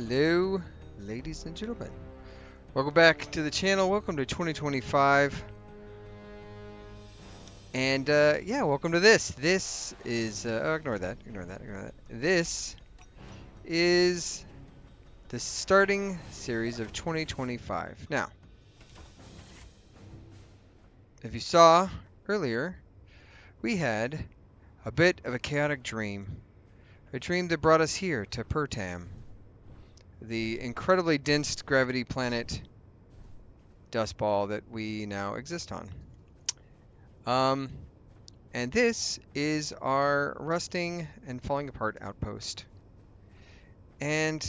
Hello, ladies and gentlemen. Welcome back to the channel. Welcome to 2025. And yeah, welcome to this. This is oh, ignore that. This is the starting series of 2025. Now, if you saw earlier, we had a bit of a chaotic dream. A dream that brought us here to Pertam, the incredibly dense gravity planet dust ball that we now exist on. And this is our rusting and falling apart outpost. And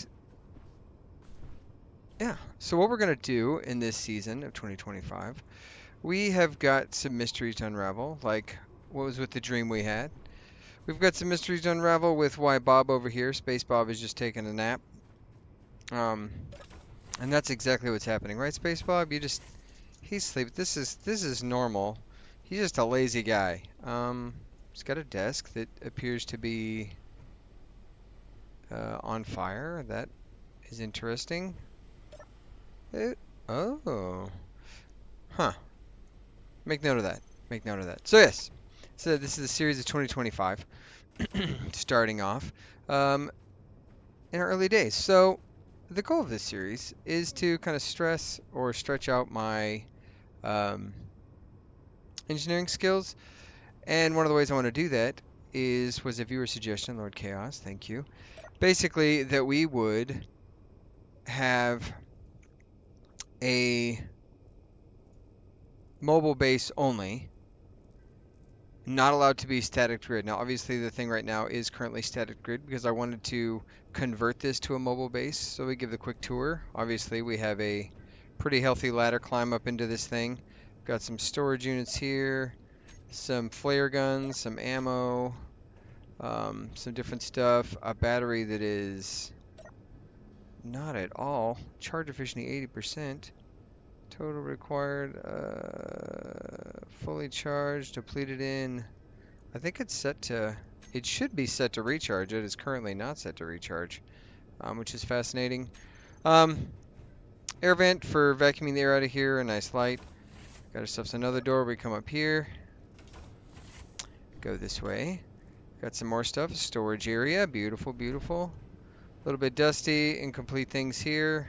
yeah, so what we're going to do in this season of 2025, we have got some mysteries to unravel, like what was with the dream we had. We've got some mysteries to unravel with why Bob over here, Space Bob, is just taking a nap. And that's exactly what's happening, right, Space Bob? He's sleeping. This is normal. He's just a lazy guy. He's got a desk that appears to be on fire. That is interesting. Oh. Huh. Make note of that. Make note of that. So yes. So this is the series of 2025. Starting off. In our early days. So the goal of this series is to kind of stress or stretch out my engineering skills. And one of the ways I want to do that was a viewer suggestion, Lord Chaos, thank you. Basically, that we would have a mobile base only, not allowed to be static grid. Now, obviously, the thing right now is currently static grid because I wanted to convert this to a mobile base. So we give the quick tour. Obviously, we have a pretty healthy ladder climb up into this thing. Got some storage units here, some flare guns, some ammo, some different stuff, a battery that is not at all charge efficiency 80%. Total required, fully charged, depleted in, I think it's set to, it should be set to recharge. It is currently not set to recharge, which is fascinating. Air vent for vacuuming the air out of here, a nice light. Got ourselves another door. We come up here, go this way. Got some more stuff, storage area, beautiful, beautiful. A little bit dusty, incomplete things here.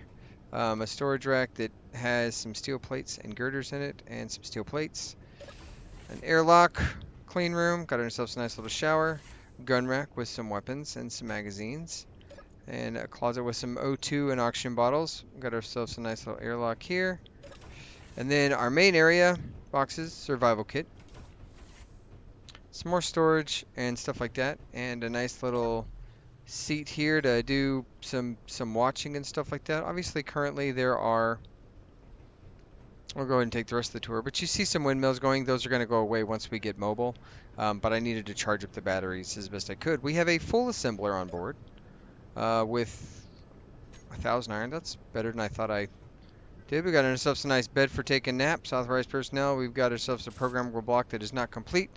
A storage rack that has some steel plates and girders in it, and some steel plates. An airlock, clean room, got ourselves a nice little shower. Gun rack with some weapons and some magazines. And a closet with some O2 and oxygen bottles. Got ourselves a nice little airlock here. And then our main area, boxes, survival kit. Some more storage and stuff like that. And a nice little seat here to do some watching and stuff like that. Obviously, currently there are, we'll go ahead and take the rest of the tour, but you see some windmills going. Those are going to go away once we get mobile, but I needed to charge up the batteries as best I could. We have a full assembler on board with 1,000 iron. That's better than I thought I did. We got ourselves a nice bed for taking naps. Authorized personnel. We've got ourselves a programmable block that is not complete.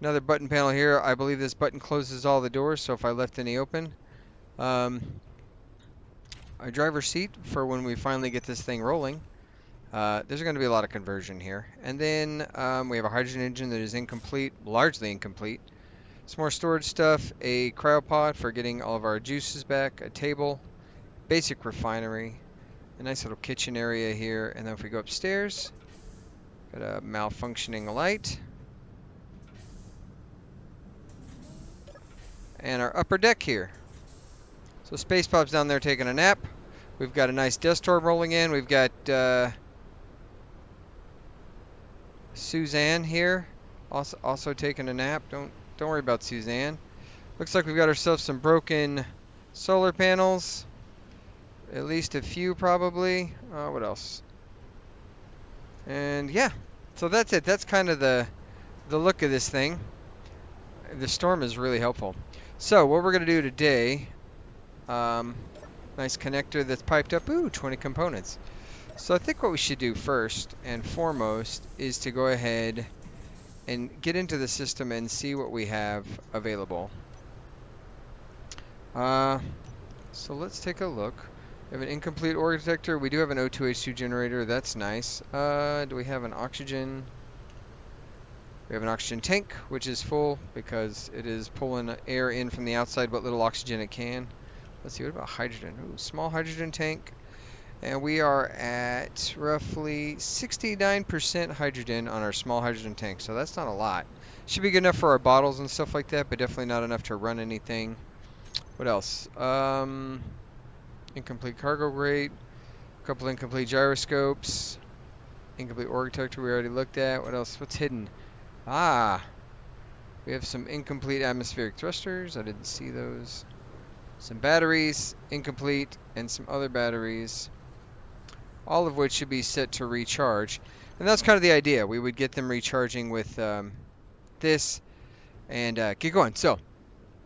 Another button panel here. I believe this button closes all the doors, so if I left any open. A driver's seat for when we finally get this thing rolling. There's going to be a lot of conversion here. And then we have a hydrogen engine that is incomplete, largely incomplete. Some more storage stuff, a cryopod for getting all of our juices back, a table, basic refinery, a nice little kitchen area here. And then if we go upstairs, got a malfunctioning light. And our upper deck here. So Space Bob's down there taking a nap. We've got a nice dust storm rolling in. We've got Suzanne here, also taking a nap. Don't worry about Suzanne. Looks like we've got ourselves some broken solar panels. At least a few probably. What else? And yeah, so that's it. That's kind of the look of this thing. The storm is really helpful. So what we're going to do today, nice connector that's piped up. Ooh, 20 components. So I think what we should do first and foremost is to go ahead and get into the system and see what we have available. So let's take a look. We have an incomplete ore detector. We do have an O2H2 generator. That's nice. Do we have an oxygen? We have an oxygen tank, which is full because it is pulling air in from the outside, what little oxygen it can. Let's see, what about hydrogen? Ooh, small hydrogen tank. And we are at roughly 69% hydrogen on our small hydrogen tank, so that's not a lot. Should be good enough for our bottles and stuff like that, but definitely not enough to run anything. What else? Incomplete cargo grate, a couple incomplete gyroscopes, incomplete ore detector we already looked at. What else? What's hidden? Ah, we have some incomplete atmospheric thrusters. I didn't see those. Some batteries, incomplete, and some other batteries, all of which should be set to recharge. And that's kind of the idea. We would get them recharging with this and get going. So,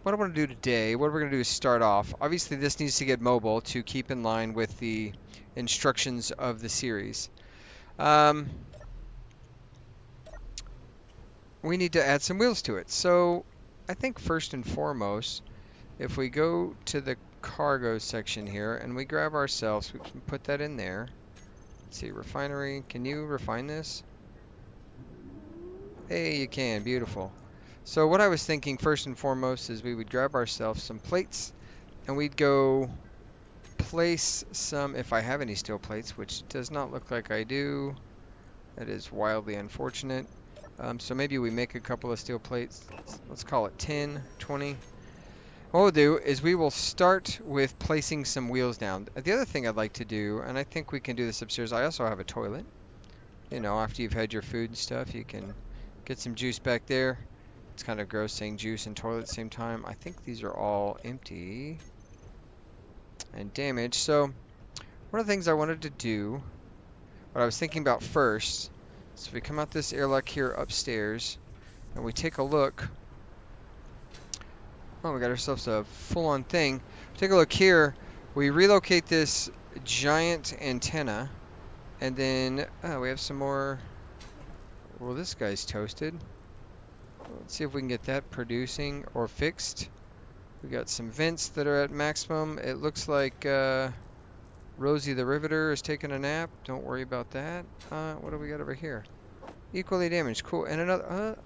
what I want to do today, what we're going to do is start off. Obviously, this needs to get mobile to keep in line with the instructions of the series. We need to add some wheels to it. So, I think first and foremost, if we go to the cargo section here and we grab ourselves, we can put that in there. Let's see, refinery. Can you refine this? Hey, you can. Beautiful. So what I was thinking first and foremost is we would grab ourselves some plates and we'd go place some, if I have any steel plates, which does not look like I do. That is wildly unfortunate. So maybe we make a couple of steel plates. Let's call it 10, 20. What we'll do is we will start with placing some wheels down. The other thing I'd like to do, and I think we can do this upstairs, I also have a toilet. You know, after you've had your food and stuff, you can get some juice back there. It's kind of gross saying juice and toilet at the same time. I think these are all empty and damaged. So one of the things I wanted to do, what I was thinking about first, so if we come out this airlock here upstairs and we take a look. Oh, we got ourselves a full-on thing. Take a look here. We relocate this giant antenna, and then we have some more. Well, this guy's toasted. Let's see if we can get that producing or fixed. We got some vents that are at maximum. It looks like Rosie the Riveter is taking a nap. Don't worry about that. What do we got over here? Equally damaged. Cool. And another.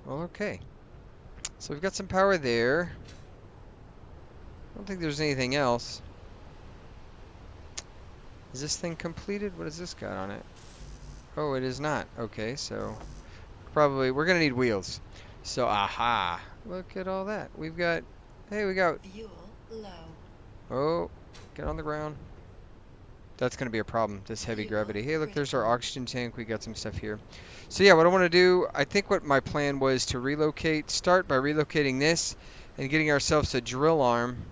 Well, okay. So we've got some power there. I don't think there's anything else. Is this thing completed? What has this got on it? Oh, it is not. Okay, so probably we're gonna need wheels. So, aha! Look at all that. We've got. Hey, we got. Fuel low. Oh, get on the ground. That's going to be a problem, this heavy gravity. Hey, look, there's our oxygen tank. We got some stuff here. So yeah, what I want to do, I think what my plan was to relocate, start by relocating this and getting ourselves a drill arm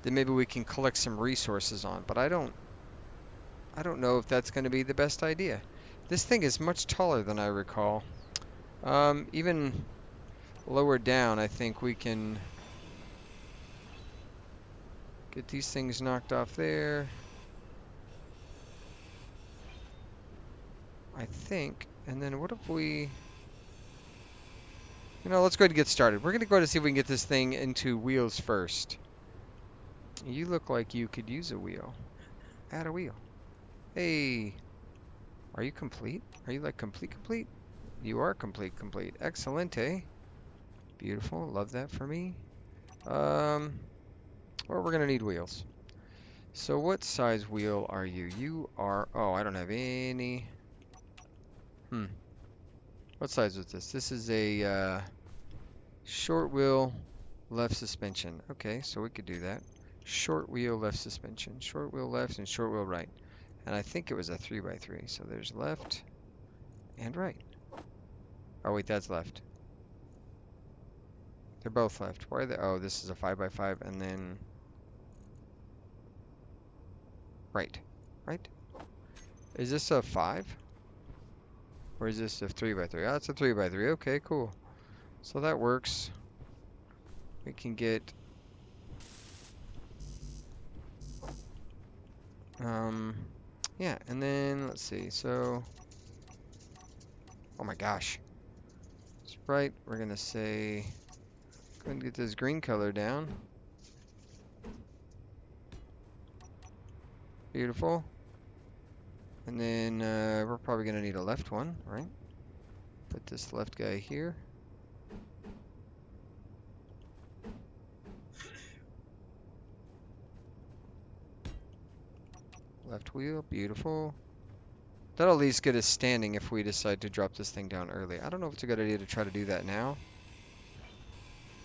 that maybe we can collect some resources on. But I don't know if that's going to be the best idea. This thing is much taller than I recall. Even lower down, I think we can get these things knocked off there. I think. And then what if we... You know, let's go ahead and get started. We're going to go ahead and see if we can get this thing into wheels first. You look like you could use a wheel. Add a wheel. Hey, are you complete? Are you like complete? You are complete. Excellente. Beautiful. Love that for me. Well, we're going to need wheels. So what size wheel are you? You are... Oh, I don't have any... What size is this? This is a short wheel left suspension. Okay, so we could do that. Short wheel left suspension. Short wheel left and short wheel right. And I think it was a 3x3. So there's left and right. Oh wait, that's left. They're both left. Why are they? Oh, this is a 5x5 and then right. Right? Is this a 5? Or is this a 3x3? Oh, it's a 3x3. Okay, cool. So that works. We can get yeah, and then let's see. So oh my gosh. It's right. We're gonna say go ahead and get this green color down. Beautiful. And then we're probably going to need a left one, right? Put this left guy here. Left wheel, beautiful. That'll at least get us standing if we decide to drop this thing down early. I don't know if it's a good idea to try to do that now,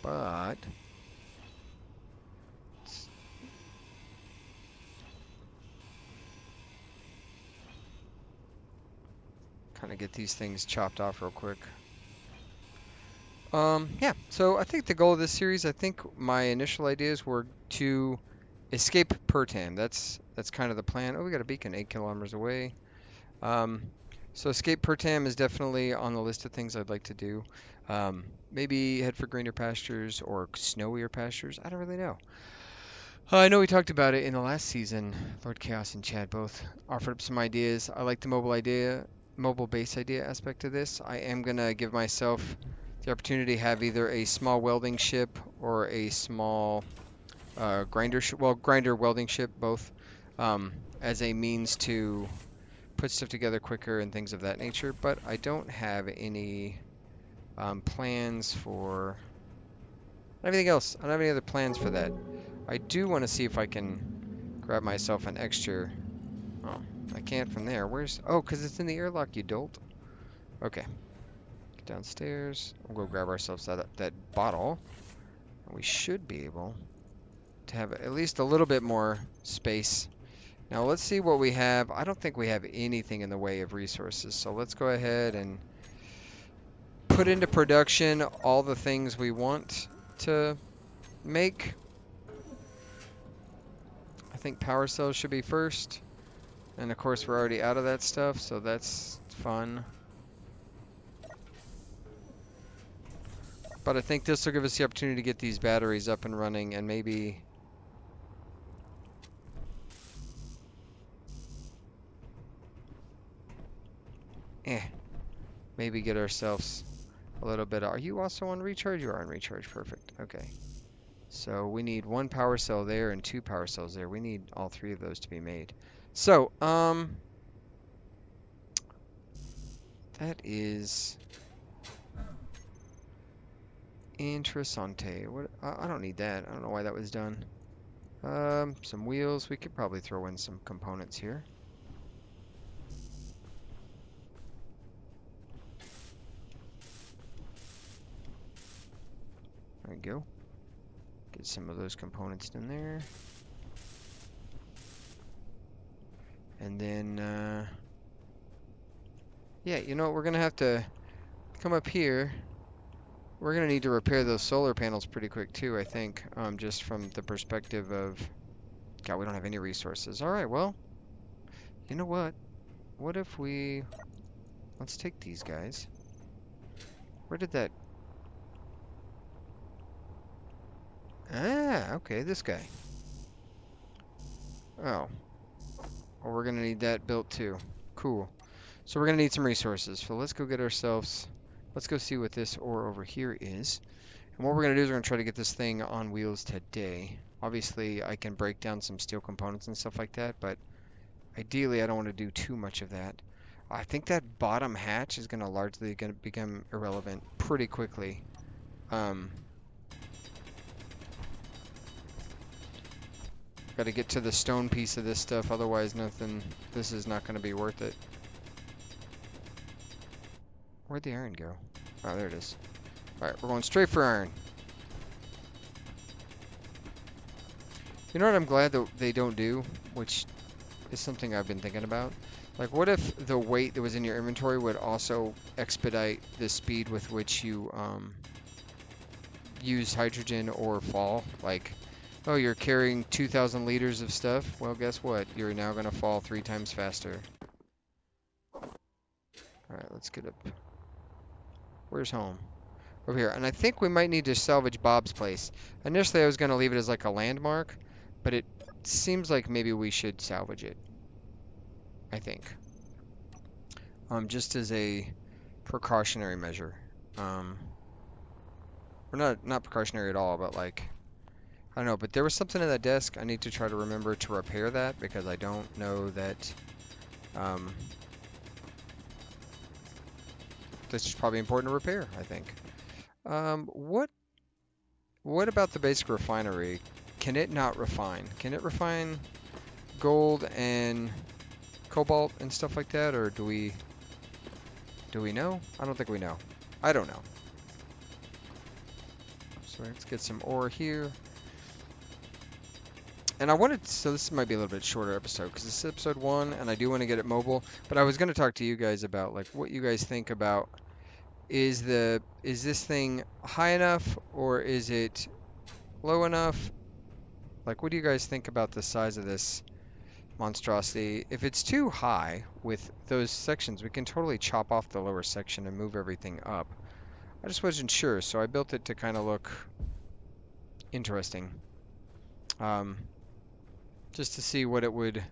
but kind of get these things chopped off real quick. Yeah, so I think the goal of this series, I think my initial ideas were to escape Pertam. That's kind of the plan. Oh, we got a beacon 8 kilometers away. So escape Pertam is definitely on the list of things I'd like to do. Maybe head for greener pastures or snowier pastures. I don't really know. I know we talked about it in the last season. Lord Chaos and Chad both offered up some ideas. I like the mobile base idea aspect of this. I am gonna give myself the opportunity to have either a small welding ship or a small grinder welding ship, both, as a means to put stuff together quicker and things of that nature. But I don't have any plans for anything else. I don't have any other plans for that. I do want to see if I can grab myself an extra. Oh, I can't from there. Where's? Oh, because it's in the airlock, you dolt. Okay. Get downstairs. We'll go grab ourselves that bottle. And we should be able to have at least a little bit more space. Now let's see what we have. I don't think we have anything in the way of resources. So let's go ahead and put into production all the things we want to make. I think power cells should be first. And of course we're already out of that stuff, so that's fun. But I think this will give us the opportunity to get these batteries up and running and maybe maybe get ourselves a little bit. Are you also on recharge? You are on recharge. Perfect. Okay. So we need 1 power cell there and 2 power cells there. We need all 3 of those to be made. So, that is interessante. What? I don't need that. I don't know why that was done. Some wheels. We could probably throw in some components here. There we go. Get some of those components in there. And then, yeah, you know what? We're going to have to come up here. We're going to need to repair those solar panels pretty quick too, I think, just from the perspective of, God, we don't have any resources. All right, well, you know what? What if we, let's take these guys. Where did that, okay, this guy. Oh, well, we're going to need that built too. Cool. So we're going to need some resources. So let's go get ourselves, let's go see what this ore over here is. And what we're going to do is we're going to try to get this thing on wheels today. Obviously, I can break down some steel components and stuff like that, but ideally, I don't want to do too much of that. I think that bottom hatch is going to largely become irrelevant pretty quickly. Got to get to the stone piece of this stuff, otherwise nothing. This is not going to be worth it. Where'd the iron go? Oh, there it is. All right, we're going straight for iron. You know what I'm glad that they don't do, which is something I've been thinking about? Like, what if the weight that was in your inventory would also expedite the speed with which you use hydrogen or fall? Like, oh, you're carrying 2,000 liters of stuff? Well, guess what? You're now going to fall 3 times faster. Alright, let's get up. Where's home? Over here. And I think we might need to salvage Bob's place. Initially, I was going to leave it as like a landmark, but it seems like maybe we should salvage it. I think. Just as a precautionary measure. Or not precautionary at all, but like, don't know, but there was something in that desk. I need to try to remember to repair that because I don't know that. Um, this is probably important to repair, I think. What about the basic refinery? Can it not refine? Can it refine gold and cobalt and stuff like that, or do we know? I don't think we know. I don't know. So let's get some ore here. And I wanted, so this might be a little bit shorter episode because this is episode 1, and I do want to get it mobile. But I was going to talk to you guys about like what you guys think about is this thing high enough or is it low enough? Like, what do you guys think about the size of this monstrosity? If it's too high with those sections, we can totally chop off the lower section and move everything up. I just wasn't sure, so I built it to kind of look interesting. Um, just to see what would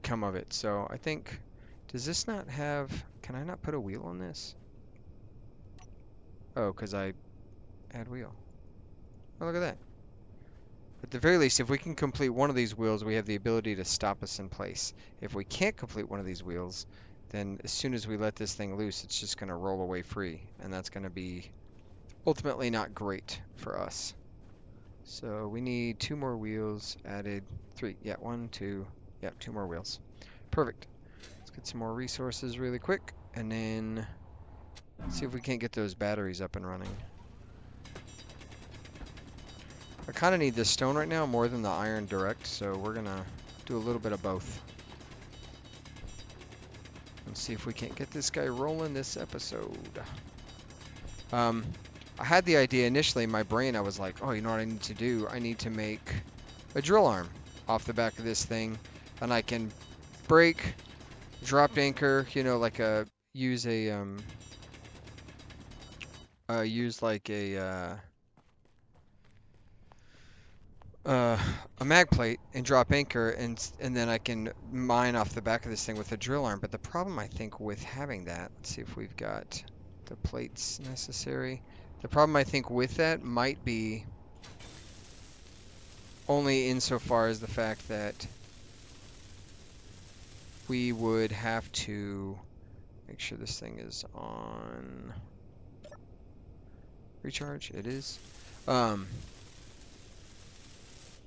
come of it. So I think, does this not have, can I not put a wheel on this? Oh, because I add wheel. Oh, look at that. At the very least, if we can complete one of these wheels, we have the ability to stop us in place. If we can't complete one of these wheels, then as soon as we let this thing loose, it's just going to roll away free. And that's going to be ultimately not great for us. So we need 2 more wheels added. 3. Yeah, 1, 2. Yeah, 2 more wheels. Perfect. Let's get some more resources really quick. And then see if we can't get those batteries up and running. I kind of need this stone right now more than the iron direct, so we're going to do a little bit of both. And see if we can't get this guy rolling this episode. I had the idea initially in my brain. I was like, oh, you know what I need to do? I need to make a drill arm off the back of this thing. And I can break, drop anchor, you know, like use like a mag plate and drop anchor, and then I can mine off the back of this thing with a drill arm. But the problem, I think, with having that, let's see if we've got the plates necessary. The problem, I think, with that might be only insofar as the fact that we would have to make sure this thing is on recharge. It is.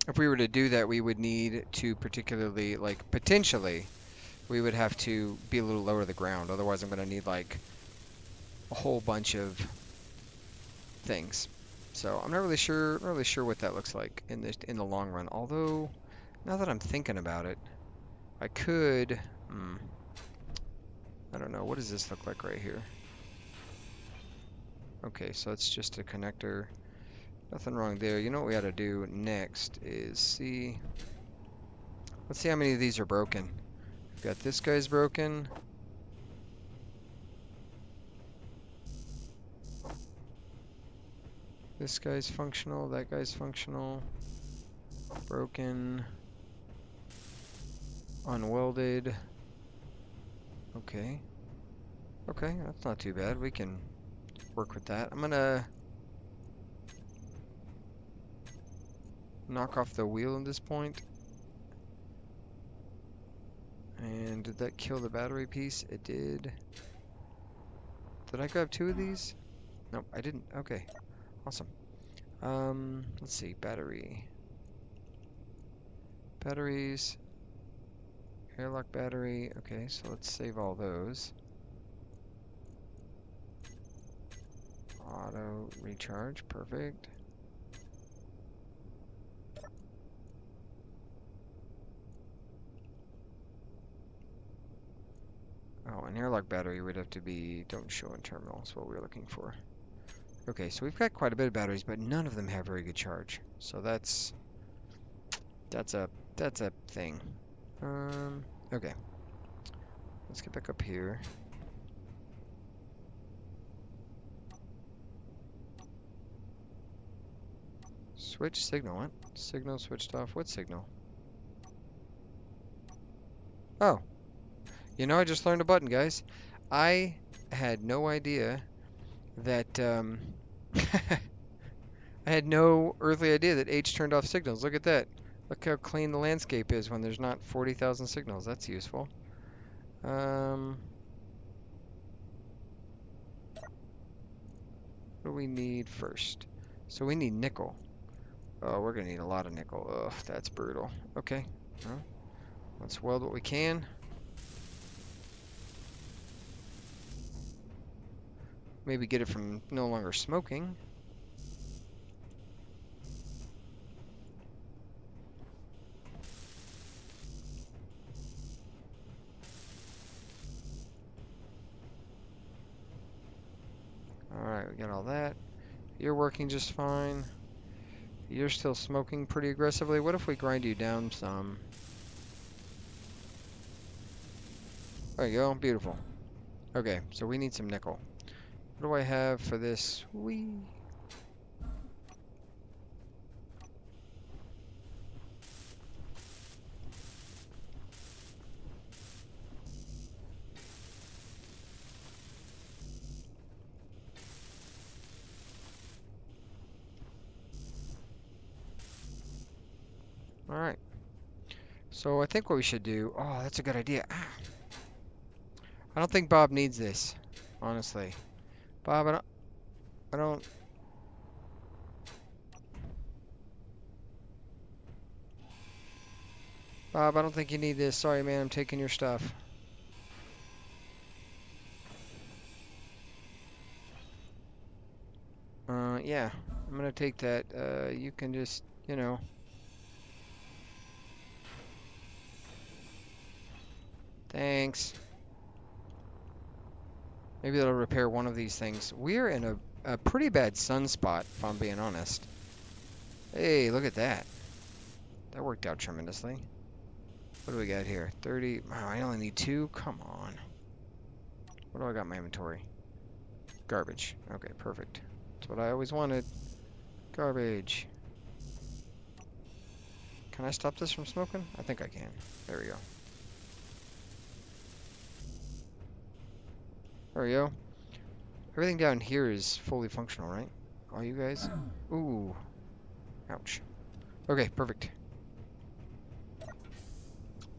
If we were to do that, we would need to particularly, like, potentially, we would have to be a little lower to the ground. Otherwise, I'm going to need, like, a whole bunch of things. So I'm not really sure what that looks like in the long run. Although, now that I'm thinking about it, I could, I don't know, what does this look like right here? Okay, so it's just a connector. Nothing wrong there. You know what we ought to do next is see. Let's see how many of these are broken. We've got this guy's broken. This guy's functional. That guy's functional. Broken. Unwelded. Okay. Okay, that's not too bad. We can work with that. I'm gonna knock off the wheel at this point. And did that kill the battery piece? It did. Did I grab 2 of these? Nope, I didn't. Okay, awesome. Let's see, batteries, airlock battery. Okay, so let's save all those. Auto recharge, perfect. Oh, an airlock battery would have to be, don't show in terminal, is what we were looking for. Okay, so we've got quite a bit of batteries, but none of them have very good charge. So that's a thing. Okay. Let's get back up here. Switch signal, what? Signal switched off, what signal? Oh. You know, I just learned a button, guys. I had no idea that, I had no earthly idea that H turned off signals. Look at that. Look how clean the landscape is when there's not 40,000 signals. That's useful. What do we need first? So we need nickel. Oh, we're gonna need a lot of nickel. Ugh, that's brutal. Okay. Well, let's weld what we can. Maybe get it from no longer smoking. Alright, we got all that. You're working just fine. You're still smoking pretty aggressively. What if we grind you down some? There you go. Beautiful. Okay, so we need some nickel. What do I have for this? Whee! Alright. So I think what we should do... Oh, that's a good idea. Ah. I don't think Bob needs this, honestly. Bob, I don't... Bob, I don't think you need this. Sorry, man, I'm taking your stuff. Yeah, I'm gonna take that. You can just, you know... Thanks. Maybe that'll repair one of these things. We're in a pretty bad sunspot, if I'm being honest. Hey, look at that. That worked out tremendously. What do we got here? 30. Wow, I only need 2? Come on. What do I got in my inventory? Garbage. Okay, perfect. That's what I always wanted. Garbage. Can I stop this from smoking? I think I can. There we go. There we go. Everything down here is fully functional, right? All you guys? Ooh. Ouch. Okay, perfect.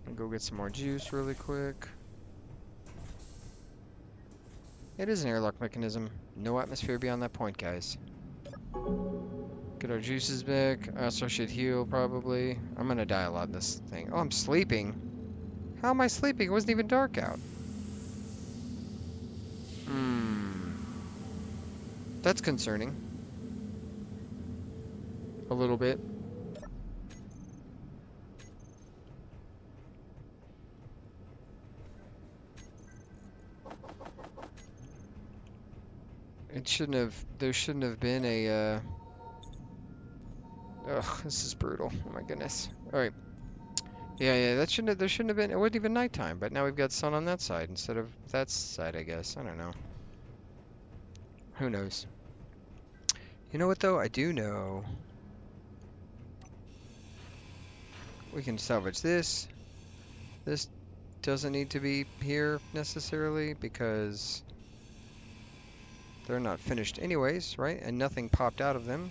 I'll go get some more juice really quick. It is an airlock mechanism. No atmosphere beyond that point, guys. Get our juices back. I also should heal, probably. I'm gonna die a lot in this thing. Oh, I'm sleeping. How am I sleeping? It wasn't even dark out. That's concerning. A little bit. It shouldn't have, there shouldn't have been a, ugh, this is brutal. Oh my goodness. Alright. Yeah, that shouldn't have, there shouldn't have been, it wasn't even nighttime, but now we've got sun on that side instead of that side, I guess. I don't know. Who knows? You know what, though? I do know. We can salvage this. This doesn't need to be here necessarily because they're not finished anyways, right? And nothing popped out of them.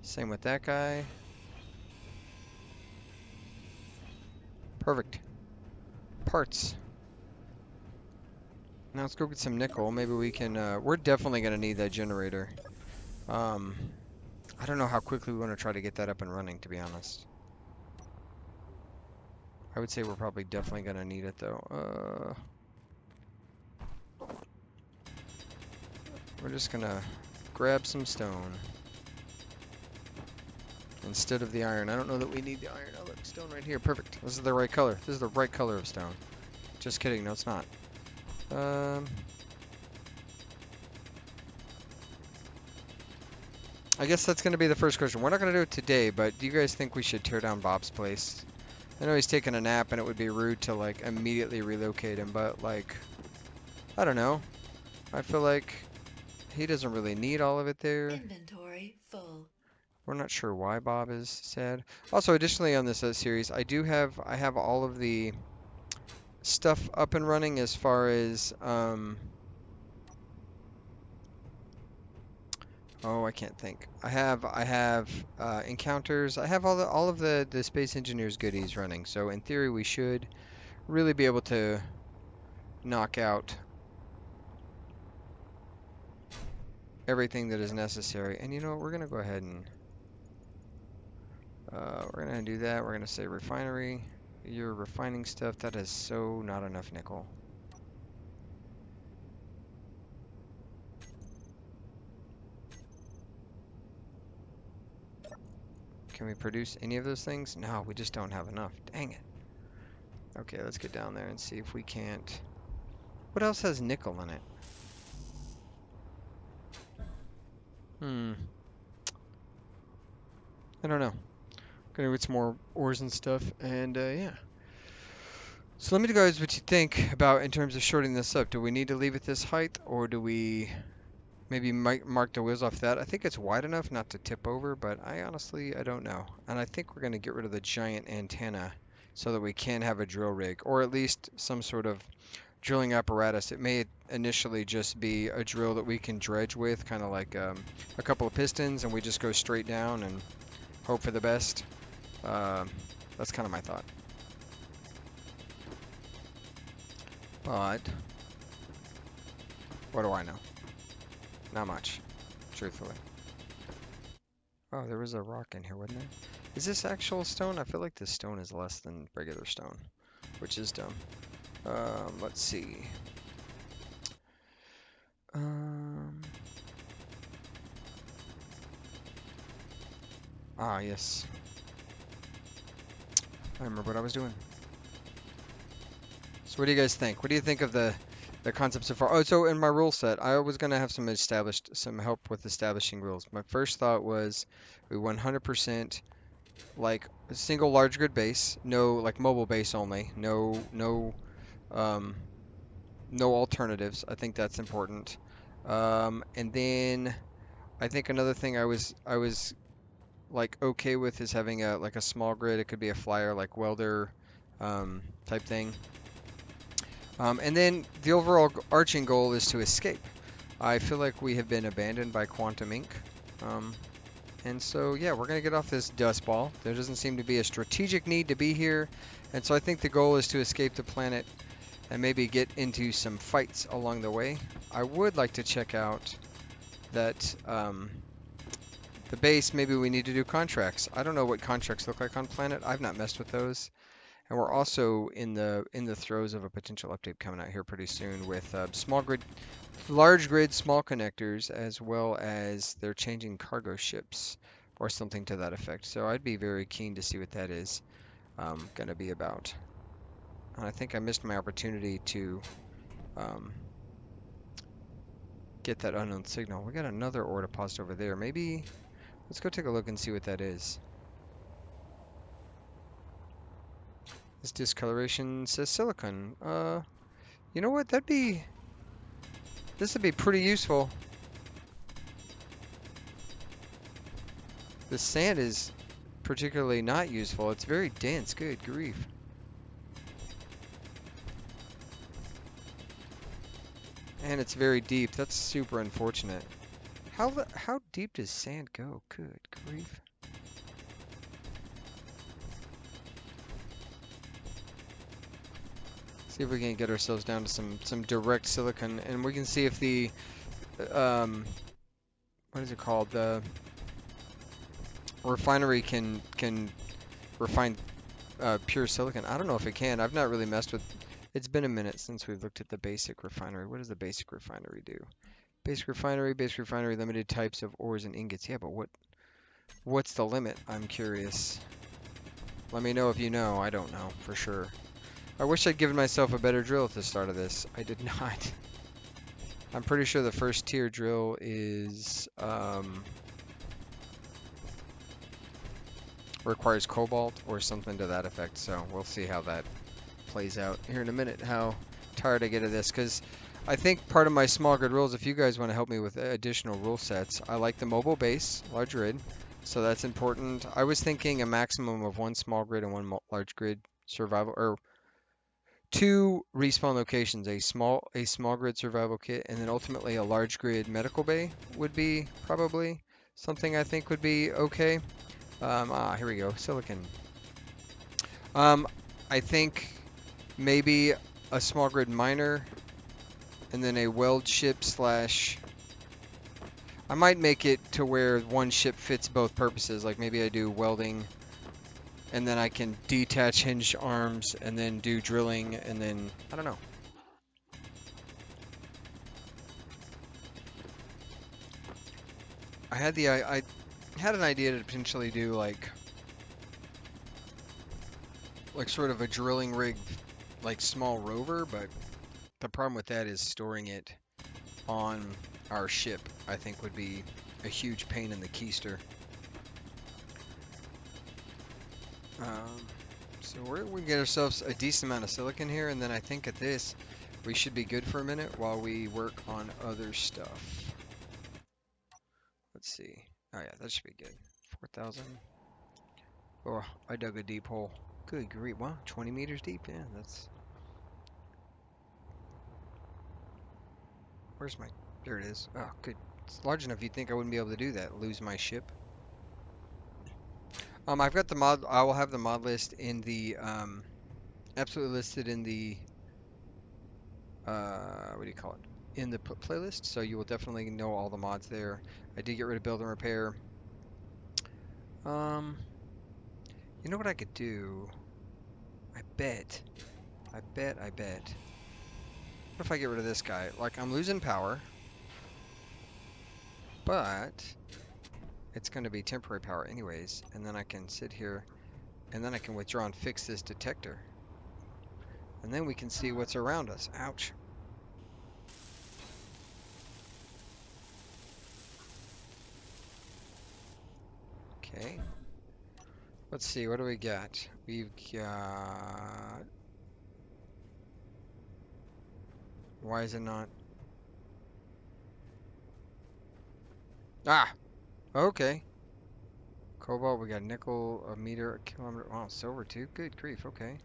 Same with that guy. Perfect. Parts. Now let's go get some nickel. Maybe we can, we're definitely going to need that generator. I don't know how quickly we want to try to get that up and running, to be honest. I would say we're probably definitely going to need it, though. We're just going to grab some stone instead of the iron. I don't know that we need the iron. Oh, look, stone right here. Perfect. This is the right color. This is the right color of stone. Just kidding. No, it's not. I guess that's going to be the first question. We're not going to do it today, but do you guys think we should tear down Bob's place? I know he's taking a nap, and it would be rude to, like, immediately relocate him, but, like, I don't know. I feel like he doesn't really need all of it there. Inventory full. We're not sure why Bob is sad. Also, additionally on this series, I have all of the stuff up and running as far as Oh, I can't think. I have encounters. I have all of the Space Engineers goodies running. So in theory, we should really be able to knock out everything that is necessary. And you know what? We're gonna go ahead and we're gonna do that. We're gonna say refinery. You're refining stuff. That is so not enough nickel. Can we produce any of those things? No, we just don't have enough. Dang it. Okay, let's get down there and see if we can't. What else has nickel in it? Hmm. I don't know. Gonna get some more ores and stuff, and yeah. So let me know, guys, what you think about in terms of shorting this up. Do we need to leave it this height, or do we maybe mark the wheels off that? I think it's wide enough not to tip over, but I don't know. And I think we're gonna get rid of the giant antenna so that we can have a drill rig, or at least some sort of drilling apparatus. It may initially just be a drill that we can dredge with, kind of like a couple of pistons, and we just go straight down and hope for the best. Um, that's kind of my thought. But what do I know? Not much, truthfully. Oh, there was a rock in here, wasn't there? Is this actual stone? I feel like this stone is less than regular stone, which is dumb. Let's see. Um, yes. I remember what I was doing. So what do you guys think? What do you think of the concept so far? Oh, so in my rule set, I was gonna have some help with establishing rules. My first thought was we 100% like a single large grid base, no like mobile base only, um, no alternatives. I think that's important. And then I think another thing I was like okay with is having a like a small grid. It could be a flyer like welder type thing. And then the overall arching goal is to escape. I feel like we have been abandoned by Quantum Inc. Um, and so, yeah, we're going to get off this dust ball. There doesn't seem to be a strategic need to be here. And so I think the goal is to escape the planet and maybe get into some fights along the way. I would like to check out that the base. Maybe we need to do contracts. I don't know what contracts look like on planet. I've not messed with those. And we're also in the throes of a potential update coming out here pretty soon with small grid, large grid, small connectors, as well as they're changing cargo ships or something to that effect. So I'd be very keen to see what that is going to be about. And I think I missed my opportunity to um, get that unknown signal. We got another ore deposit over there. Maybe let's go take a look and see what that is. This discoloration says silicon. You know what? This would be pretty useful. The sand is particularly not useful. It's very dense. Good grief. And it's very deep. That's super unfortunate. How deep does sand go? Good grief. See if we can get ourselves down to some direct silicon, and we can see if the what is it called? The refinery can refine pure silicon. I don't know if it can. I've not really messed with. It's been a minute since we've looked at the basic refinery. What does the basic refinery do? Basic refinery, limited types of ores and ingots. Yeah, but what's the limit? I'm curious. Let me know if you know. I don't know for sure. I wish I'd given myself a better drill at the start of this. I did not. I'm pretty sure the first tier drill is requires cobalt or something to that effect. So we'll see how that plays out here in a minute. How tired I get of this, because I think part of my small grid rules, if you guys want to help me with additional rule sets, I like the mobile base, large grid, so that's important. I was thinking a maximum of one small grid and one large grid survival, or 2 respawn locations, a small grid survival kit, and then ultimately a large grid medical bay would be probably something I think would be okay. Here we go, silicon. I think maybe a small grid miner, and then a weld ship slash. I might make it to where one ship fits both purposes. Like maybe I do welding, and then I can detach hinged arms, and then do drilling, and then I don't know. I had an idea to potentially do like sort of a drilling rig, like small rover, but the problem with that is storing it on our ship, I think would be a huge pain in the keister. So we get ourselves a decent amount of silicon here, and then I think at this, we should be good for a minute while we work on other stuff. Let's see. Oh yeah, that should be good. 4,000. Oh, I dug a deep hole. Good grief. Wow, 20 meters deep. Yeah, that's... Where's my... There it is. Oh, good. It's large enough you'd think I wouldn't be able to do that. Lose my ship. I've got the mod... I will have the mod list in the... absolutely listed in the... what do you call it? In the playlist. So you will definitely know all the mods there. I did get rid of build and repair. You know what I could do? I bet. What if I get rid of this guy? Like, I'm losing power, but it's going to be temporary power anyways, and then I can sit here, and then I can withdraw and fix this detector. And then we can see what's around us. Ouch. Okay. Let's see, what do we got? We've got... Why is it not? Ah! Okay. Cobalt, we got nickel, a meter, a kilometer. Oh, silver too? Good grief, okay.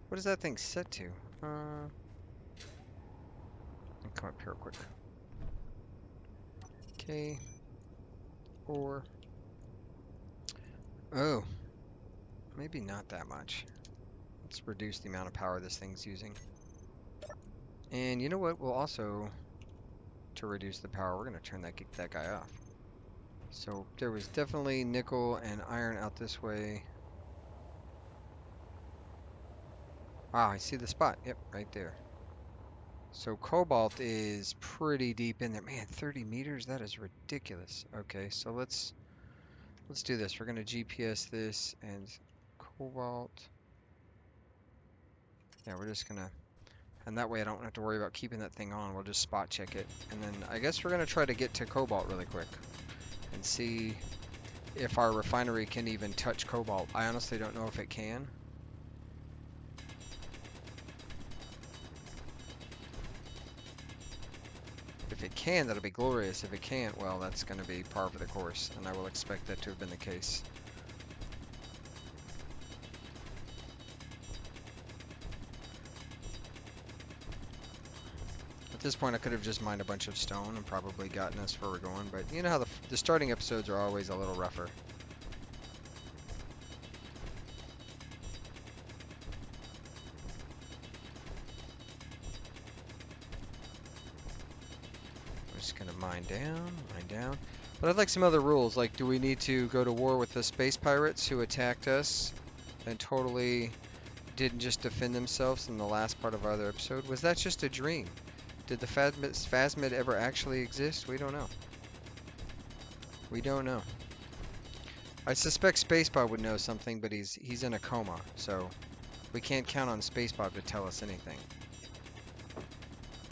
What is that thing set to? Let me come up here real quick. Okay. Or... Oh. Maybe not that much. Let's reduce the amount of power this thing's using. And you know what? We'll also, to reduce the power, we're going to turn that guy off. So there was definitely nickel and iron out this way. Ah, I see the spot. Yep, right there. So cobalt is pretty deep in there. Man, 30 meters? That is ridiculous. Okay, so let's do this. We're going to GPS this and cobalt. Yeah, we're just going to... And that way I don't have to worry about keeping that thing on. We'll just spot check it. And then I guess we're going to try to get to cobalt really quick. And see if our refinery can even touch cobalt. I honestly don't know if it can. If it can, that'll be glorious. If it can't, well, that's going to be par for the course. And I will expect that to have been the case. At this point, I could have just mined a bunch of stone and probably gotten us where we're going, but you know how the starting episodes are always a little rougher. I'm just gonna mine down. But I'd like some other rules, like do we need to go to war with the space pirates who attacked us and totally didn't just defend themselves in the last part of our other episode? Was that just a dream? Did the Phasmid ever actually exist? We don't know. We don't know. I suspect SpaceBob would know something, but he's in a coma, so we can't count on SpaceBob to tell us anything.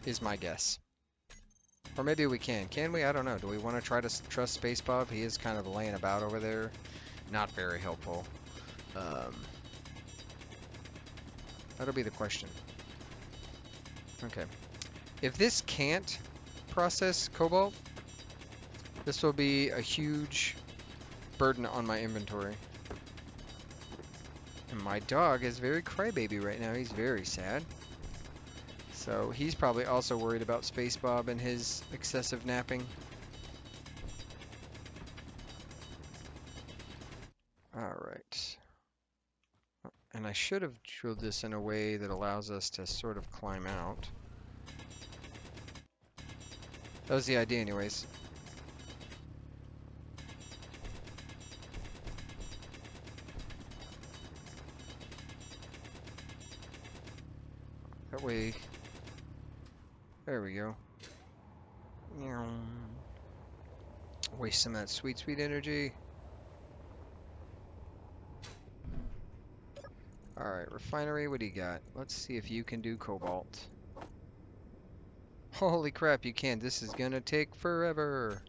Is my guess. Or maybe we can. Can we? I don't know. Do we want to try to trust SpaceBob? He is kind of laying about over there. Not very helpful. That'll be the question. Okay. If this can't process cobalt, this will be a huge burden on my inventory. My dog is very crybaby right now. He's very sad. So he's probably also worried about Space Bob and his excessive napping. Alright. And I should have drilled this in a way that allows us to sort of climb out. That was the idea anyways. That way... There we go. Waste some of that sweet, sweet energy. Alright, refinery, what do you got? Let's see if you can do cobalt. Holy crap, you can. This is gonna take forever.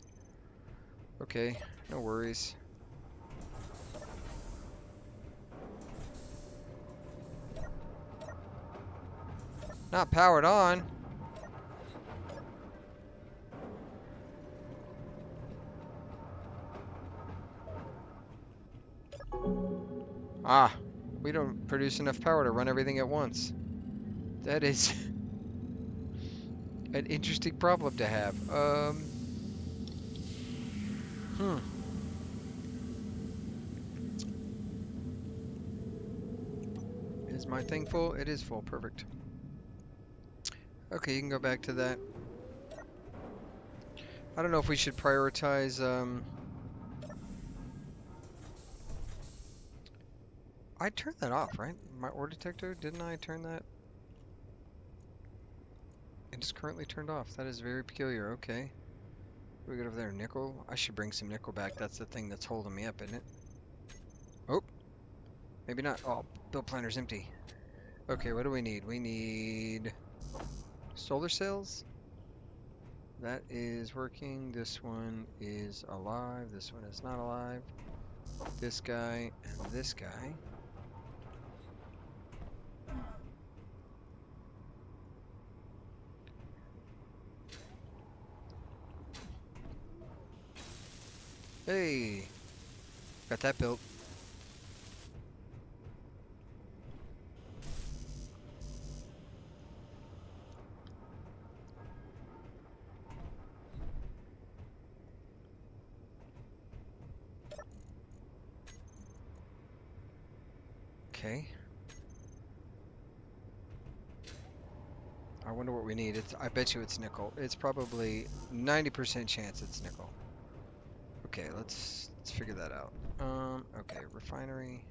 Okay, no worries. Not powered on. Ah, we don't produce enough power to run everything at once. That is an interesting problem to have. Is my thing full? It is full. Perfect. Okay, you can go back to that. I don't know if we should prioritize, I turned that off, right? My ore detector, didn't I turn that? It is currently turned off. That is very peculiar. Okay. What do we got over there? Nickel? I should bring some nickel back. That's the thing that's holding me up, isn't it? Oh, maybe not. Oh, build planner's empty. Okay, what do we need? We need solar cells. That is working. This one is alive. This one is not alive. This guy and this guy. Hey, got that built. Okay. I wonder what we need. I bet you it's nickel. It's probably 90% chance it's nickel. Okay, let's figure that out. Okay, refinery.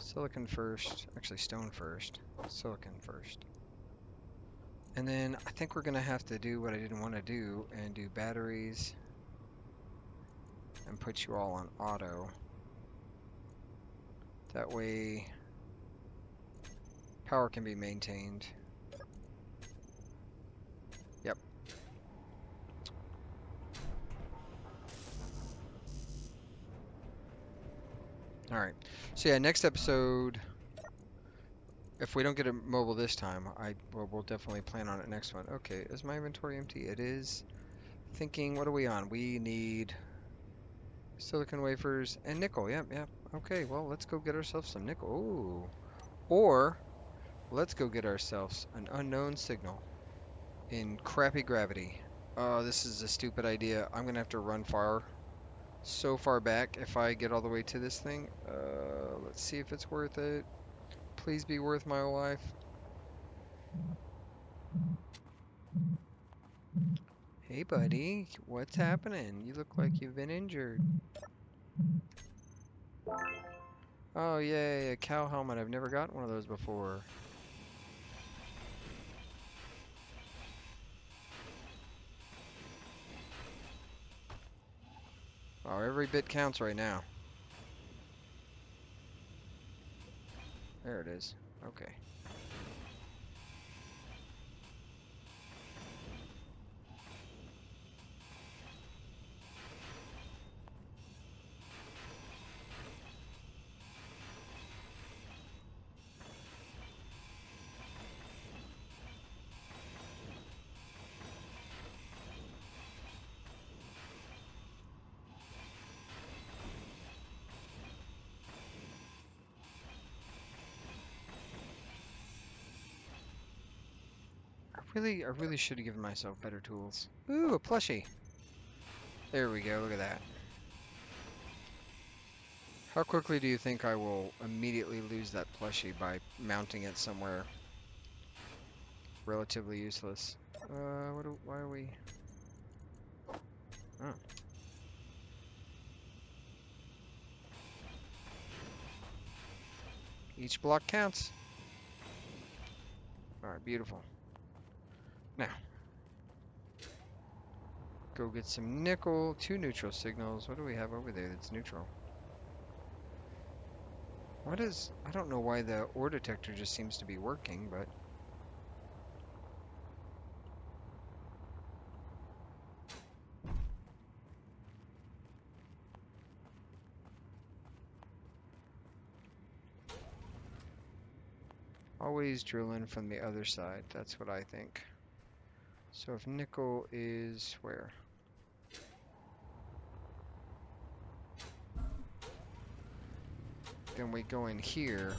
Silicon first. Actually, stone first. Silicon first. And then I think we're gonna have to do what I didn't want to do and do batteries and put you all on auto. That way power can be maintained. Yep. Alright. So yeah, next episode, if we don't get it mobile this time, we'll definitely plan on it next one. Okay, is my inventory empty? It is. Thinking, what are we on? We need silicon wafers and nickel. Yep, yep. Okay, well, let's go get ourselves some nickel. Ooh. Or let's go get ourselves an unknown signal in crappy gravity. Oh, this is a stupid idea. I'm gonna have to run so far back if I get all the way to this thing. Let's see if it's worth it. Please be worth my life. Hey, buddy, what's happening? You look like you've been injured. Oh, yay, a cow helmet. I've never gotten one of those before. Oh, every bit counts right now. There it is. Okay. I really should have given myself better tools. Ooh, a plushie. There we go, look at that. How quickly do you think I will immediately lose that plushie by mounting it somewhere relatively useless? Why are we... Oh. Each block counts. Alright, beautiful. Now, go get some nickel, 2 neutral signals. What do we have over there that's neutral? I don't know why the ore detector just seems to be working, but... Always drill in from the other side, that's what I think. So if nickel is where? Then we go in here.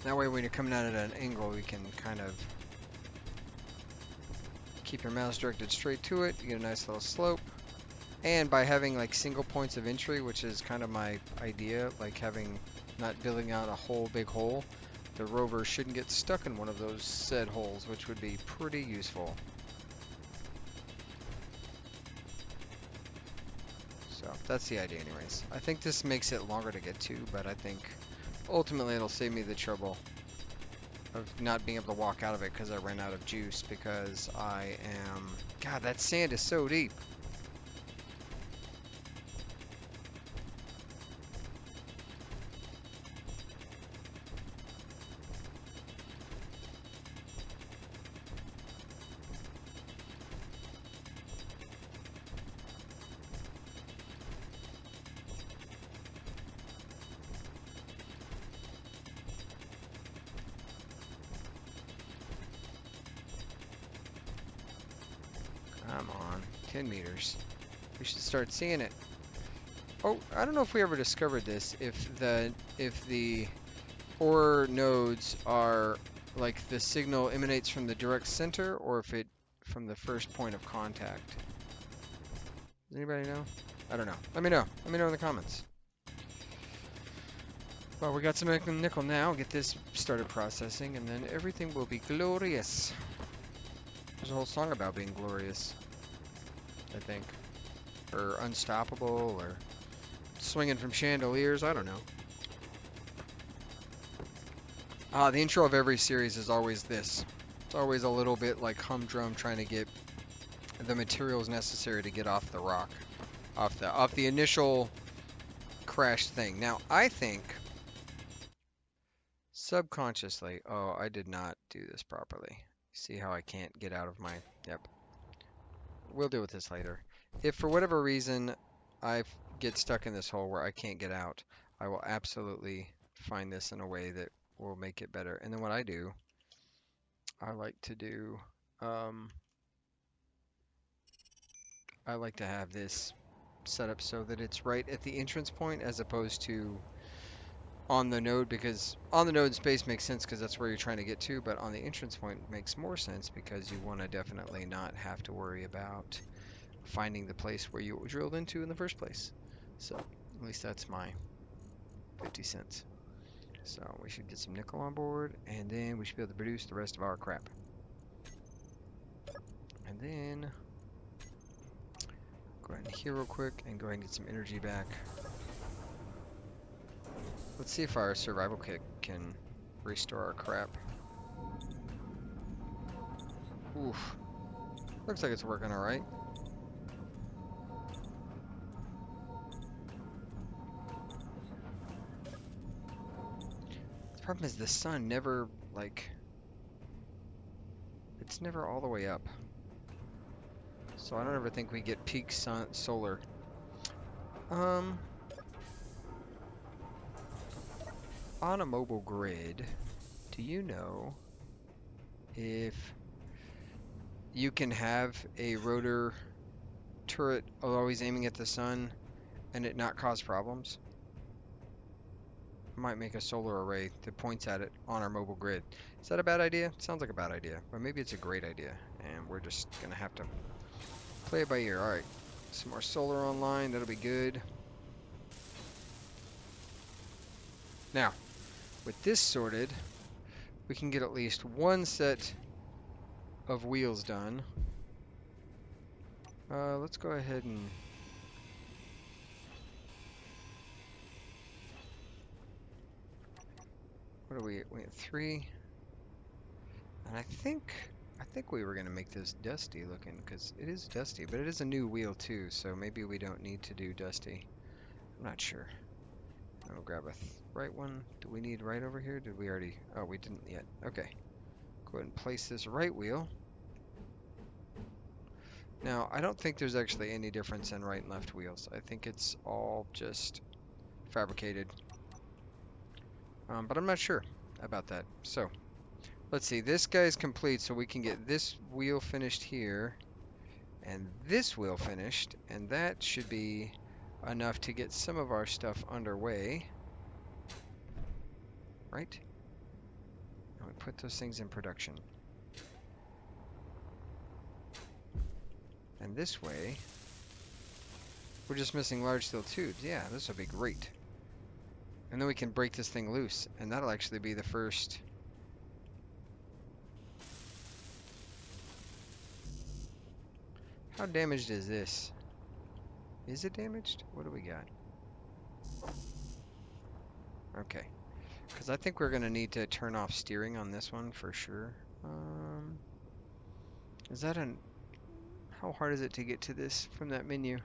That way when you're coming at it at an angle, we can kind of keep your mouse directed straight to it. You get a nice little slope. And by having like single points of entry, which is kind of my idea, like not building out a whole big hole, the rover shouldn't get stuck in one of those said holes, which would be pretty useful. So that's the idea anyways. I think this makes it longer to get to, but I think ultimately it'll save me the trouble of not being able to walk out of it because I ran out of juice because God, that sand is so deep. Come on, 10 meters. We should start seeing it. Oh, I don't know if we ever discovered this, if the ore nodes are like the signal emanates from the direct center or if it from the first point of contact. Does anybody know? I don't know. Let me know. Let me know in the comments. Well, we got some nickel now. Get this started processing, and then everything will be glorious. There's a whole song about being glorious, I think. Or unstoppable, or swinging from chandeliers. I don't know. The intro of every series is always this. It's always a little bit like humdrum trying to get the materials necessary to get off the rock. Off the initial crash thing. Now, I think subconsciously, oh, I did not do this properly. See how I can't get out of my, yep. We'll deal with this later. If for whatever reason I get stuck in this hole where I can't get out, I will absolutely find this in a way that will make it better. And then what I do, I like to do, I like to have this set up so that it's right at the entrance point as opposed to on the node, because on the node space makes sense because that's where you're trying to get to, but on the entrance point makes more sense because you want to definitely not have to worry about finding the place where you drilled into in the first place. So at least that's my 50 cents. So we should get some nickel on board, and then we should be able to produce the rest of our crap. And then go ahead and heal real quick and go ahead and get some energy back. Let's see if our survival kit can restore our crap. Oof. Looks like it's working alright. The problem is the sun never, like, it's never all the way up. So I don't ever think we get peak sun solar. On a mobile grid, do you know if you can have a rotor turret always aiming at the sun and it not cause problems? I might make a solar array that points at it on our mobile grid. Is that a bad idea? Sounds like a bad idea, but maybe it's a great idea, and we're just gonna have to play it by ear. All right, some more solar online. That'll be good. Now, with this sorted, we can get at least one set of wheels done. Let's go ahead and what are we at 3? And I think we were gonna make this dusty looking because it is dusty, but it is a new wheel too, so maybe we don't need to do dusty. I'm not sure. I'll grab a right one. Do we need right over here? Did we already? Oh, we didn't yet. Okay. Go ahead and place this right wheel. Now, I don't think there's actually any difference in right and left wheels. I think it's all just fabricated. But I'm not sure about that. So, let's see. This guy's complete, so we can get this wheel finished here and this wheel finished, and that should be enough to get some of our stuff underway. Right? And we put those things in production. And this way, we're just missing large steel tubes. Yeah, this will be great. And then we can break this thing loose, and that'll actually be the first. How damaged is this? Is it damaged? What do we got? Okay. Because I think we're going to need to turn off steering on this one for sure. Is that an... How hard is it to get to this from that menu?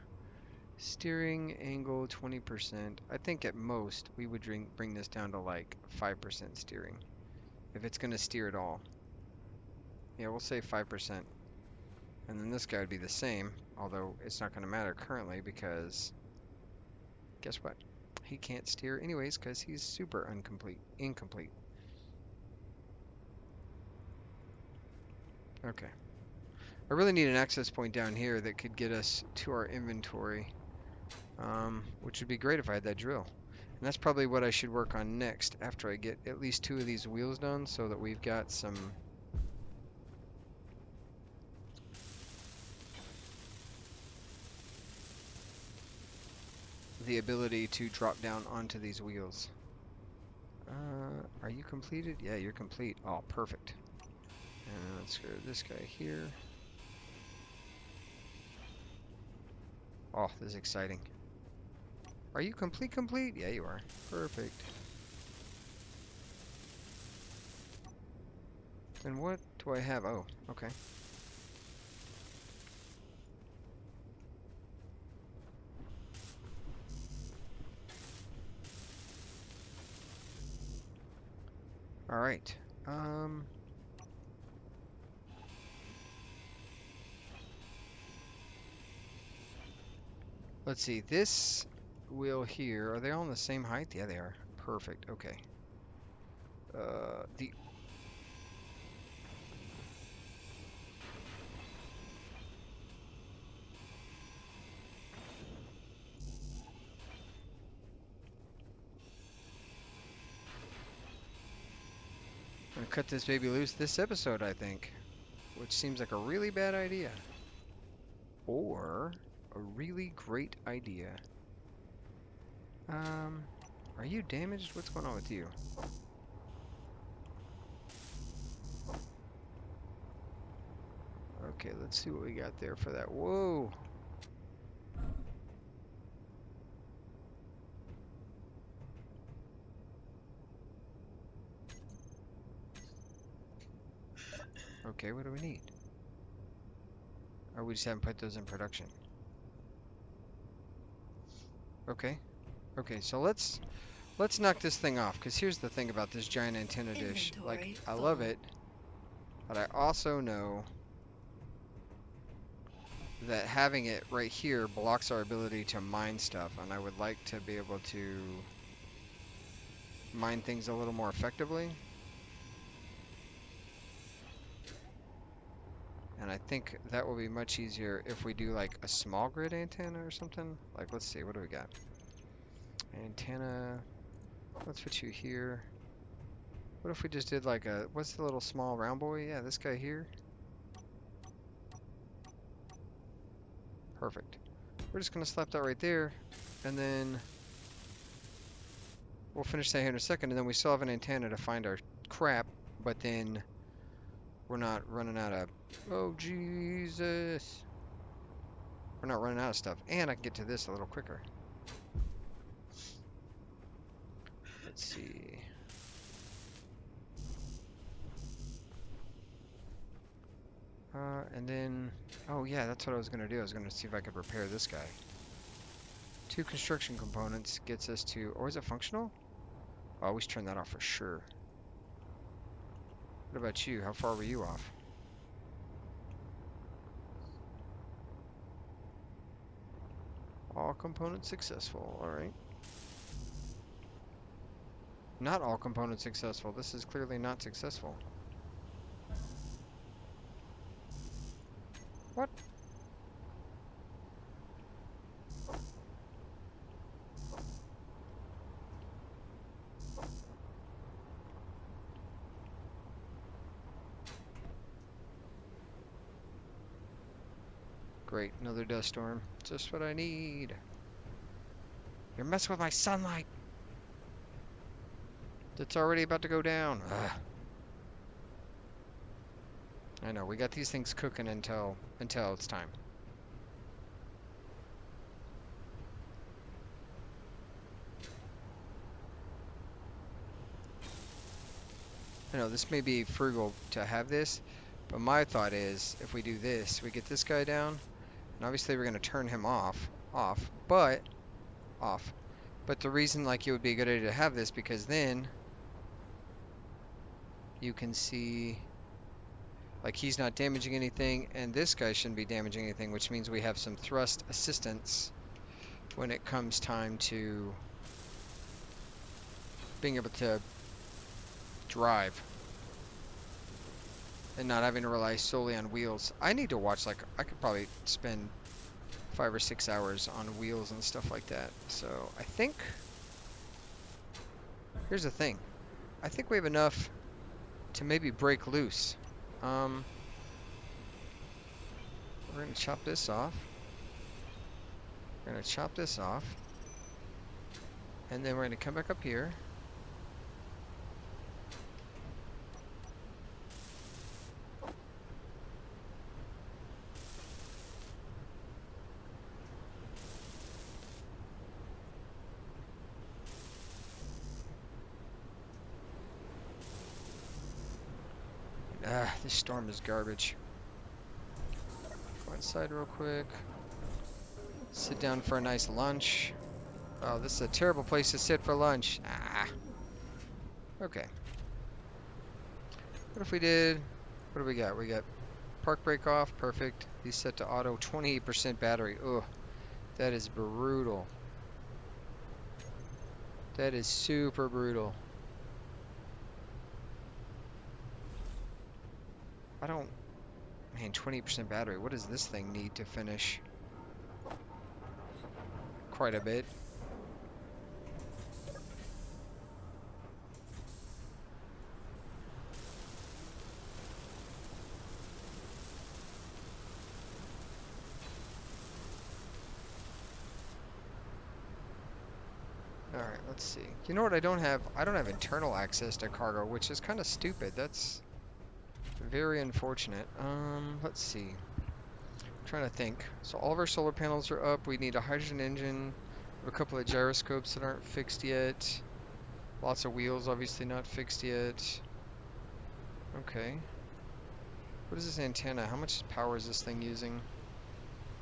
Steering angle 20%. I think at most we would bring this down to like 5% steering. If it's going to steer at all. Yeah, we'll say 5%. And then this guy would be the same, although it's not going to matter currently because guess what? He can't steer anyways because he's super incomplete. Okay. I really need an access point down here that could get us to our inventory, which would be great if I had that drill. And that's probably what I should work on next after I get at least 2 of these wheels done so that we've got some the ability to drop down onto these wheels. Are you completed? Yeah, you're complete. Oh, perfect. And let's go to this guy here. Oh, this is exciting. Are you complete? Yeah, you are. Perfect. Then what do I have? Oh, okay. All right. Let's see. This wheel here, are they all in the same height? Yeah, they are. Perfect. Okay. The I'm gonna cut this baby loose this episode, I think, which seems like a really bad idea, or a really great idea. Are you damaged? What's going on with you? Okay, let's see what we got there for that. Whoa! Okay, what do we need? Or we just haven't put those in production. Okay. Okay, so let's knock this thing off, because here's the thing about this giant antenna dish. Like, I love it, but I also know that having it right here blocks our ability to mine stuff, and I would like to be able to mine things a little more effectively. And I think that will be much easier if we do like a small grid antenna or something. Like, let's see, what do we got? Antenna Let's put you here. What if we just did like a, what's the little small round boy? Yeah, this guy here. Perfect. We're just gonna slap that right there, and then we'll finish that here in a second, and then we still have an antenna to find our crap, but then we're not running out of, oh Jesus. We're not running out of stuff, and I can get to this a little quicker. Let's see. And then, oh yeah, that's what I was gonna do. I was gonna see if I could repair this guy. 2 construction components gets us to, or is it functional? I'll always turn that off for sure. What about you? How far were you off? All components successful, alright. Not all components successful. This is clearly not successful. What? Great, another dust storm. Just what I need. You're messing with my sunlight. It's already about to go down. Ugh. I know, we got these things cooking until it's time. I know, this may be frugal to have this, but my thought is, if we do this, we get this guy down, and obviously we're going to turn him off, but the reason like it would be a good idea to have this, because then you can see like he's not damaging anything, and this guy shouldn't be damaging anything, which means we have some thrust assistance when it comes time to being able to drive and not having to rely solely on wheels. I need to watch, like, I could probably spend 5 or 6 hours on wheels and stuff like that. So I think, here's the thing. I think we have enough to maybe break loose. We're going to chop this off. We're going to chop this off. And then we're going to come back up here. This storm is garbage. Go inside real quick. Sit down for a nice lunch. Oh, this is a terrible place to sit for lunch. Ah. Okay. What if we did... What do we got? We got park brake off. Perfect. These set to auto. 28% battery. Ugh. That is brutal. That is super brutal. I don't... Man, 20% battery. What does this thing need to finish? Quite a bit. Alright, let's see. You know what I don't have? I don't have internal access to cargo, which is kind of stupid. That's very unfortunate. Let's see. I'm trying to think. So all of our solar panels are up. We need a hydrogen engine. We have a couple of gyroscopes that aren't fixed yet. Lots of wheels, obviously not fixed yet. Okay. What is this antenna? How much power is this thing using?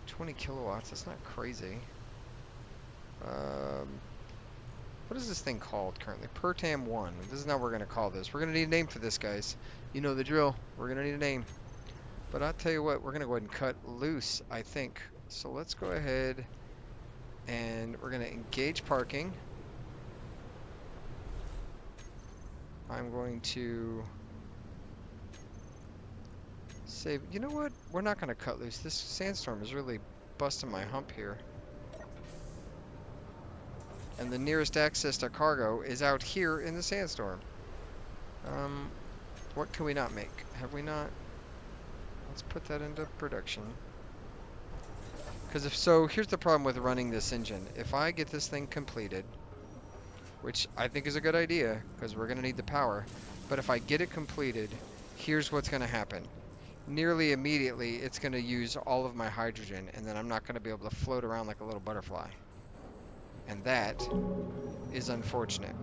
20 kilowatts. That's not crazy. What is this thing called currently? Pertam 1. This is not what we're going to call this. We're going to need a name for this, guys. You know the drill. We're going to need a name. But I'll tell you what, we're going to go ahead and cut loose, I think. So let's go ahead and we're going to engage parking. I'm going to save. You know what? We're not going to cut loose. This sandstorm is really busting my hump here. And the nearest access to cargo is out here in the sandstorm. What can we not make? Have we not? Let's put that into production. Because if so, here's the problem with running this engine. If I get this thing completed, which I think is a good idea, because we're going to need the power, but if I get it completed, here's what's going to happen. Nearly immediately, it's going to use all of my hydrogen, and then I'm not going to be able to float around like a little butterfly. And that is unfortunate.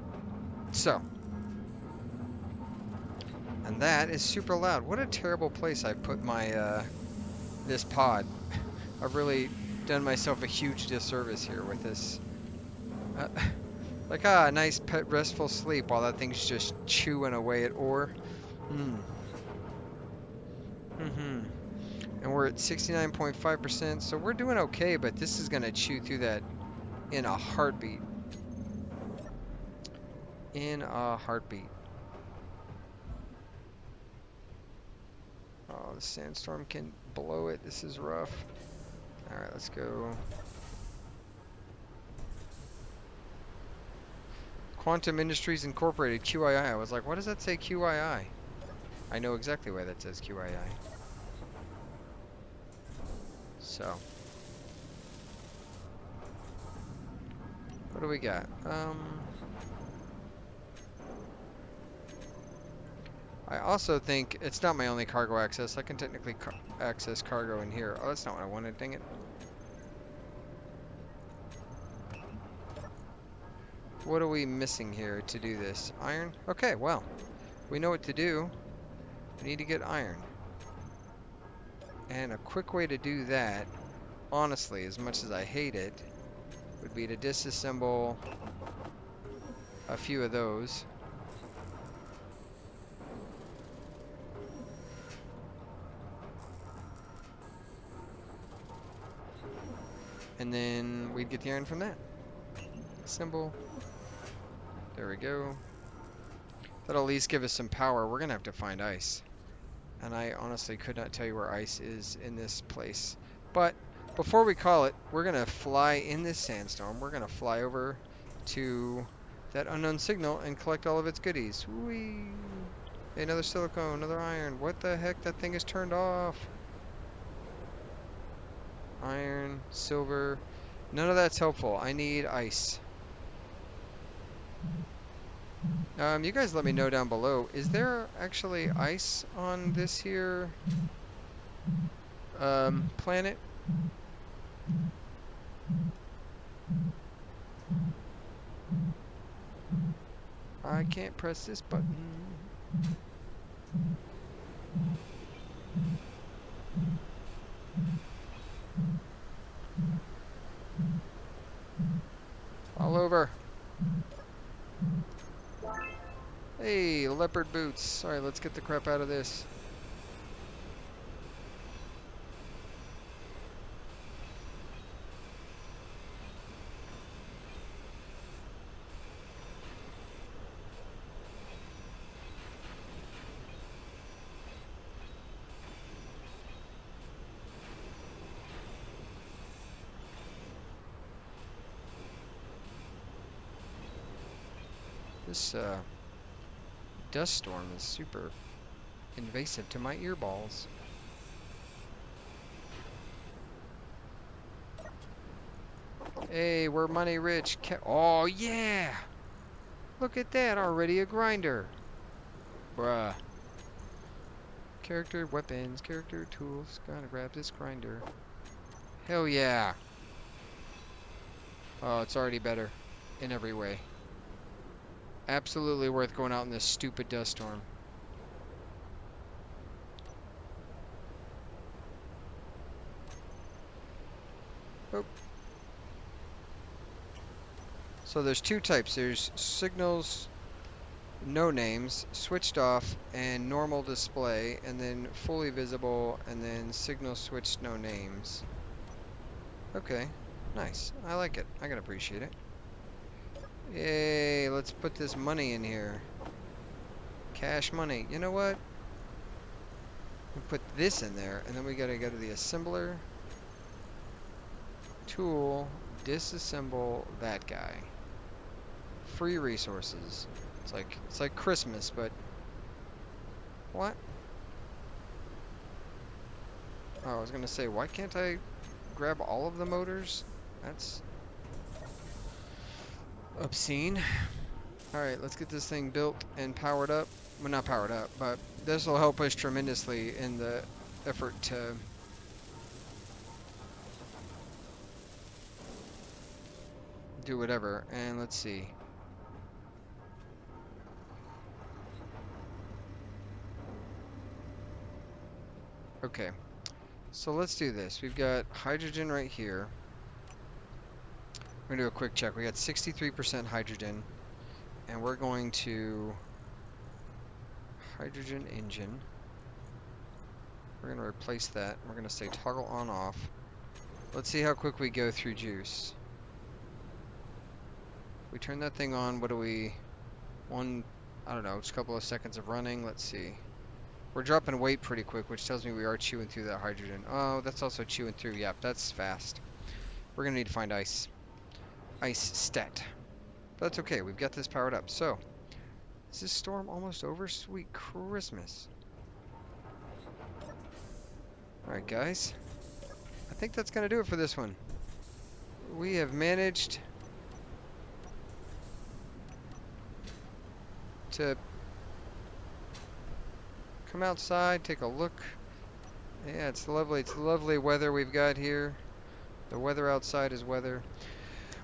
So, and that is super loud. What a terrible place I put my, this pod. I've really done myself a huge disservice here with this. Like, a nice pet restful sleep while that thing's just chewing away at ore. And we're at 69.5%, so we're doing okay, but this is going to chew through that in a heartbeat. In a heartbeat. Oh, the sandstorm can blow it. This is rough. Alright, let's go. Quantum Industries Incorporated, QII. I was like, what does that say, QII? I know exactly why that says QII. So. What do we got? I also think it's not my only cargo access. I can technically access cargo in here. Oh, that's not what I wanted, dang it. What are we missing here to do this? Iron? Okay, well, we know what to do. We need to get iron. And a quick way to do that, honestly, as much as I hate it, would be to disassemble a few of those. And then we'd get the iron from that. Assemble. There we go. That'll at least give us some power. We're going to have to find ice. And I honestly could not tell you where ice is in this place. But before we call it, we're going to fly in this sandstorm. We're going to fly over to that unknown signal and collect all of its goodies. Whee! Another silicone, another iron. What the heck? That thing is turned off. Iron, silver. None of that's helpful. I need ice. You guys let me know down below. Is there actually ice on this here planet? I can't press this button. All over. Hey, leopard boots. Alright, let's get the crap out of this. This dust storm is super invasive to my earballs. Hey, we're money rich. Oh, yeah! Look at that, already a grinder. Bruh. Character, weapons, character, tools. Gotta grab this grinder. Hell yeah. Oh, it's already better in every way. Absolutely worth going out in this stupid dust storm. Oh. So there's two types. There's signals, no names, switched off, and normal display, and then fully visible, and then signal switched, no names. Okay, nice. I like it. I can appreciate it. Yay, let's put this money in here. Cash money. You know what? We put this in there, and then we gotta go to the assembler. Tool, disassemble that guy. free resources. It's like Christmas, but what? Oh, I was gonna say, why can't I grab all of the motors? That's obscene. Alright, let's get this thing built and powered up. Well, not powered up, but this will help us tremendously in the effort to do whatever. And let's see. Okay, so let's do this. We've got hydrogen right here. We're gonna do a quick check. We got 63% hydrogen, and we're going to hydrogen engine. We're gonna replace that. We're gonna say toggle on off. Let's see how quick we go through juice. We turn that thing on. What do we? I don't know, just a couple of seconds of running. Let's see. We're dropping weight pretty quick, which tells me we are chewing through that hydrogen. Oh, that's also chewing through. Yep, that's fast. We're gonna need to find ice. Ice stat. But that's okay. We've got this powered up. So, is this storm almost over? Sweet Christmas. Alright, guys. I think that's gonna do it for this one. We have managed to come outside, take a look. Yeah, it's lovely. It's lovely weather we've got here. The weather outside is weather.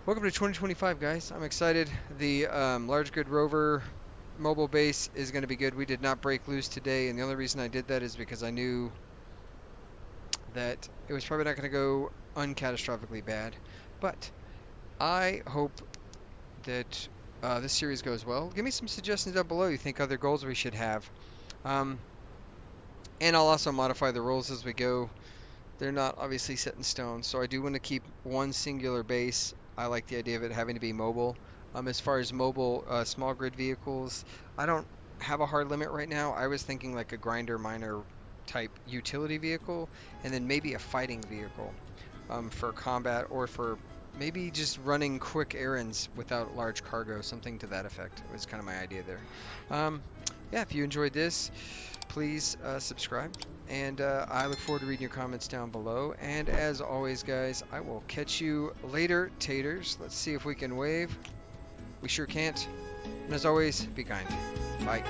Welcome to 2025, guys. I'm excited. The Large Grid Rover mobile base is going to be good. We did not break loose today, and the only reason I did that is because I knew that it was probably not going to go uncatastrophically bad. But I hope that this series goes well. Give me some suggestions down below. You think other goals we should have. And I'll also modify the rules as we go. They're not obviously set in stone, so I do want to keep one singular base. I like the idea of it having to be mobile. As far as mobile small grid vehicles, I don't have a hard limit right now. I was thinking like a grinder miner type utility vehicle, and then maybe a fighting vehicle for combat, or for maybe just running quick errands without large cargo, something to that effect was kind of my idea there. Yeah, if you enjoyed this, please subscribe, and I look forward to reading your comments down below. And as always, guys, I will catch you later, taters. Let's see if we can wave. We sure can't. And as always, be kind. Bye.